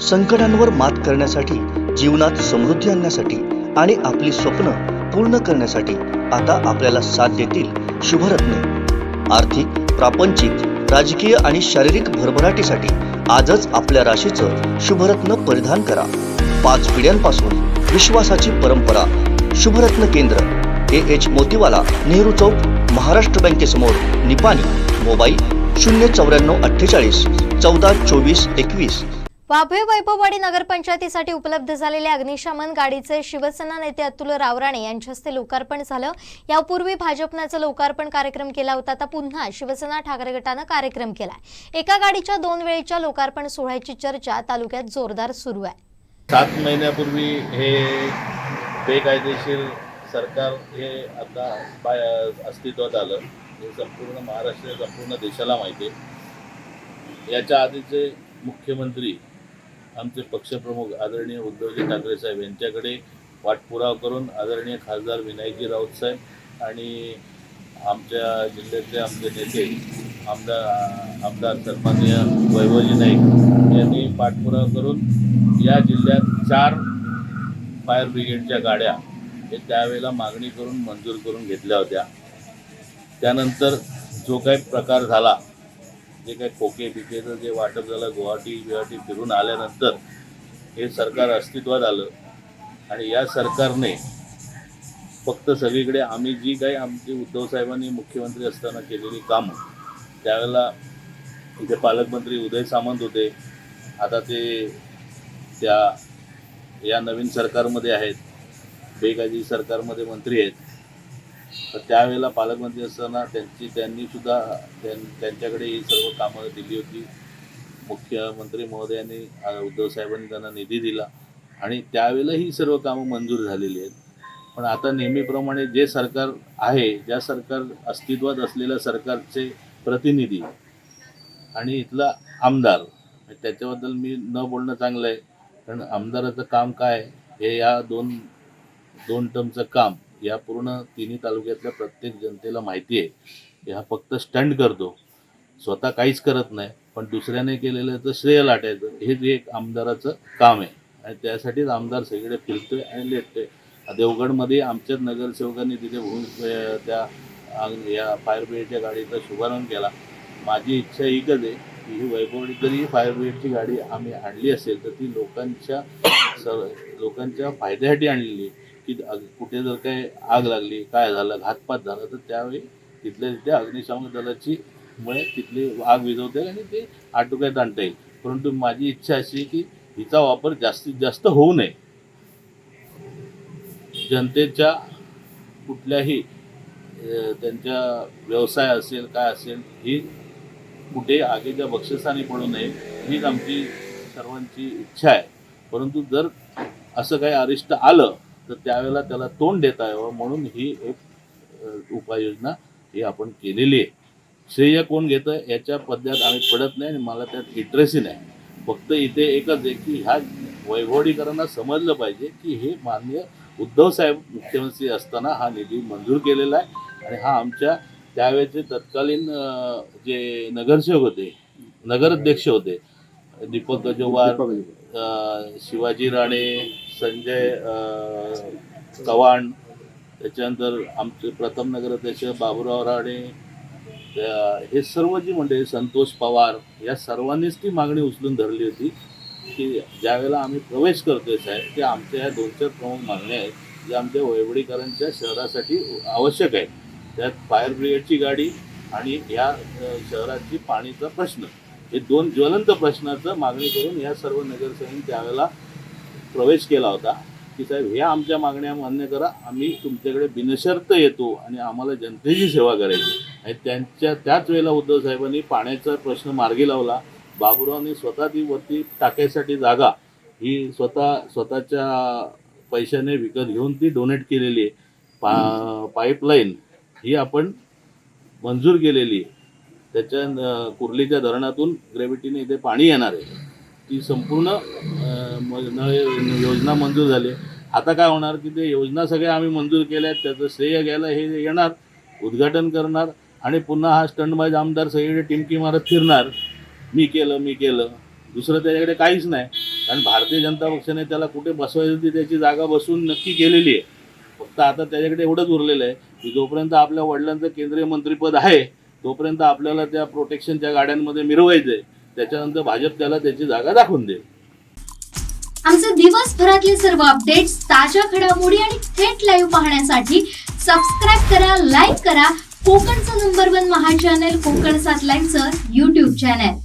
संकटांवर मात करण्यासाठी, जीवनात समृद्धी आणण्यासाठी आणि आपली स्वप्न पूर्ण करण्यासाठी आता आपल्याला साथ देतील शुभरत्न। आर्थिक, प्रापंचिक, राजकीय आणि शारीरिक भरभराटीसाठी आजच आपल्या राशीचं शुभरत्न परिधान करा। 5 पिढ्यांपासून विश्वासाची परंपरा। शुभरत्न केंद्र, AH मोतीवाला, नेहरू चौक, महाराष्ट्र बँकेसमोर, निपाणी। मोबाईल 09448 14 24 21। वाभे वैभववाडी नगरपंचायतीसाठी उपलब्ध झालेल्या अग्निशमन गाडीचे शिवसेना नेते अतुल रावराणे यांच्या हस्ते लोकार्पण झालं। यापूर्वी भाजपनं लोकार्पण कार्यक्रम केला होता, आता पुन्हा शिवसेना ठाकरे गटानं कार्यक्रम केलाय। एका गाडीच्या 2 वेळेच्या लोकार्पण सोहळ्याची चर्चा तालुक्यात जोरदार सुरू आहे। 7 महिन्यापूर्वी हे बेकायदेशीर सरकार हे आता अस्तित्वात आलं, हे संपूर्ण महाराष्ट्र, संपूर्ण देशाला माहिती आहे। याच्या आधीचे मुख्यमंत्री आमचे पक्षप्रमुख आदरणीय उद्धवजी ठाकरे साहेब यांच्याकडे पाठपुरावा करून आदरणीय खासदार विनायकजी राऊत साहेब आणि आमच्या जिल्ह्यातले आमचे नेते आमदार सन्माननीय वैभवजी नाईक यांनी पाठपुरावा करून या जिल्ह्यात 4 फायर ब्रिगेडच्या गाड्या हे त्यावेळेला मागणी करून मंजूर करून घेतल्या होत्या। त्यानंतर जो काही प्रकार झाला, जे काही खोके बिकेचं जे वाटप झालं, गुवाहाटी फिरून आल्यानंतर हे सरकार अस्तित्वात आलं आणि या सरकारने फक्त सगळीकडे आम्ही जी काही आमची उद्धव साहेबांनी मुख्यमंत्री असताना केलेली कामं, त्यावेळेला इथे पालकमंत्री उदय सामंत होते, आता ते या नवीन सरकारमध्ये आहेत, बेकायदेशीर सरकारमध्ये मंत्री आहेत। तर त्यावेळेला पालकमंत्री असताना त्यांनी सुद्धा त्यांच्याकडे ही सर्व कामं दिली होती। मुख्यमंत्री महोदयांनी उद्धव साहेबांनी त्यांना निधी दिला आणि त्यावेळेला ही सर्व कामं मंजूर झालेली आहेत। पण आता नेहमीप्रमाणे जे सरकार आहे, ज्या सरकार अस्तित्वात असलेल्या सरकारचे प्रतिनिधी आणि इथला आमदार, त्याच्याबद्दल मी न बोलणं चांगलं आहे, कारण आमदाराचं काम काय हे या दोन टर्मचं काम या पूर्ण तिन्ही तालुक्यातल्या प्रत्येक जनतेला माहिती आहे। हा फक्त स्टंट करतो, स्वतः काहीच करत नाही, पण दुसऱ्याने केलेलं श्रेय लाटायचं, हे जे एक आमदाराचं काम आहे आणि त्यासाठीच आमदार सगळीकडे फिरतोय आणि लेटतोय। देवगडमध्ये आमच्याच नगरसेवकांनी तिथे या फायर ब्रिगेडच्या गाडीचा शुभारंभ केला। माझी इच्छा एकच आहे की ही वैभववाडी जरी फायर ब्रिगेडची गाडी आम्ही आणली असेल तर ती लोकांच्या फायद्यासाठी आणलेली, की कुठे जर काही आग लागली, काय झालं, घातपात झाला, तर त्यावेळी तिथे अग्निशमन दलाची मुळे तिथली आग विझवता आणि ते आटोक्यात आणता येईल। परंतु माझी इच्छा अशी की हिचा वापर जास्तीत जास्त होऊ नये। जनतेच्या कुठल्याही त्यांच्या व्यवसाय असेल, काय असेल, ही कुठे आगीच्या बक्षिसाने पडू नये, हीच आमची सर्वांची इच्छा आहे। परंतु जर असं काही अरिष्ट आलं तर त्यावेळेला त्याला तोंड देता यावं म्हणून ही एक उपाययोजना ही आपण केलेली आहे। श्रेय कोण घेतं याच्या पद्धत आम्ही पडत नाही आणि मला त्यात इंटरेस्टही नाही। फक्त इथे एकच आहे की ह्या वैभववाडीकरांना समजलं पाहिजे की हे माननीय उद्धव साहेब मुख्यमंत्री असताना हा निधी मंजूर केलेला आहे आणि हा आमच्या त्यावेळेचे तत्कालीन जे नगरसेवक होते, नगराध्यक्ष होते, दीपक गजोवार, शिवाजी राणे, संजय चव्हाण, त्याच्यानंतर आमचे प्रथम नगराध्यक्ष बाबूराव राणे, हे सर्व जी मंडळी, संतोष पवार, या सर्वांनीच ती मागणी उचलून धरली होती की ज्यावेळेला आम्ही प्रवेश करतोय साहेब, की आमच्या ह्या 2-4 प्रमुख मागण्या आहेत ज्या आमच्या वैभववाडीकरांच्या शहरासाठी आवश्यक आहेत। त्यात फायर ब्रिगेडची गाडी आणि या शहराची पाणीचा प्रश्न, हे 2 ज्वलंत प्रश्नाचं मागणी करून या सर्व नगरसेवकांनी त्यावेळेला प्रवेश केला होता की साहेब ह्या आमच्या मागण्या मान्य करा, आम्ही तुमच्याकडे बिनशर्त येतो आणि आम्हाला जनतेची सेवा करायची। आणि त्याच वेळेला उद्धव साहेबांनी पाण्याचा प्रश्न मार्गी लावला। बाबूरावने स्वतः ती वरती टाकायसाठी जागा ही स्वतःच्या पैशाने विकत घेऊन ती डोनेट केलेली आहे। पाईपलाईन ही आपण मंजूर केलेली आहे, त्याच्या कुर्लीच्या धरणातून ग्रॅव्हिटीने इथे पाणी येणार आहे, ती संपूर्ण योजना मंजूर झाली। आता काय होणार की ते योजना सगळ्या आम्ही मंजूर केल्या आहेत, त्याचं श्रेय घ्यायला हे येणार, उद्घाटन करणार आणि पुन्हा हा स्टंटबाज आमदार सगळीकडे टिमकी मारत फिरणार, मी केलं, दुसरं त्याच्याकडे काहीच नाही। कारण भारतीय जनता पक्षाने त्याला कुठे बसवायची होती त्याची जागा बसवून नक्की केलेली आहे. फक्त आता त्याच्याकडे एवढंच उरलेलं आहे की जोपर्यंत आपल्या वडिलांचं केंद्रीय मंत्रिपद आहे तोपर्यंत आपल्याला त्या प्रोटेक्शनच्या गाड्यांमध्ये मिरवायचं आहे. त्याच्यानंतर भाजप त्याला त्याची जागा दाखवून देईल. आमचे दिवसभरातले सर्व अपडेट्स, ताज्या घडामोडी आणि थेट लाईव्ह पाहण्यासाठी सबस्क्राईब करा, लाईक करा कोकणचं नंबर 1 महा चॅनल कोकण 7 लाईव्हचं YouTube चॅनल.